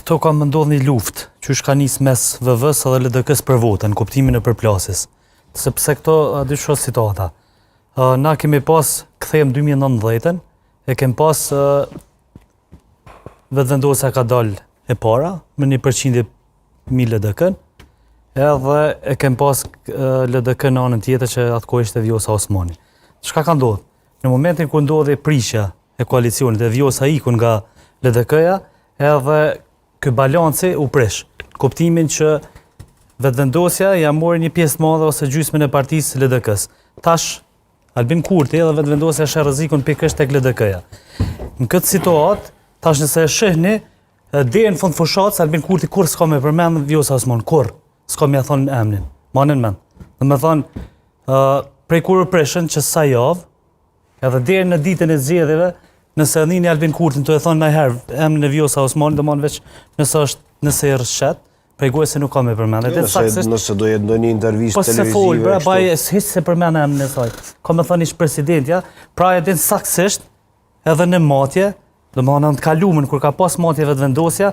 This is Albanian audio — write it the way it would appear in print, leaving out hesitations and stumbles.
Këto ka më ndodhë një luft, që është ka njës mes VV-s edhe LDK-s për votën, kuptimin e përplasis. Sepse këto dy shoh situata. Na kemi pas, kthejmë 2019, e kemi pas vetëvendosja ka dalë e para, me 1% LDK-n, edhe e kem pas LDK në anën tjetër që atë kohë ishte Vjosa Osmani. Çka ka ndodhur? Në momentin kur ndodhi prishja e koalicionit dhe Vjosa ikun nga LDK-ja, edhe ky balanci u prish. Kuptimin që vetëvendosja ja mori një pjesë të madhe ose gjysmën e partisë LDK-s. Tash Albin Kurti edhe vetëvendosja sheh rrezikun pikërisht tek LDK-ja. Në këtë situatë, tash nëse e shihni, deri në fund fushatës Albin Kurti kur s'ka me përmend Vjosa Osman, kur s'ka me thonë emrin, manin mend. Dhe me thonë, prej kur u preshën që sa javë, edhe deri në ditën e zgjedhjeve, nëse dhini Albin Kurtin të e thonë najherë emrin e Vjosa Osman, do manë veç nëse e rëshqet, prej kuaj se nuk ka me përmend. Nëse do jetë ndonjë intervistë po televizive. Po se folë, bre, baj, hiç se përmend emrin e saj. Ka me thonë ish presidentja, pra e din saksisht edhe në matje, do manë në të kalumën, kur ka pas matje vetëvendosja,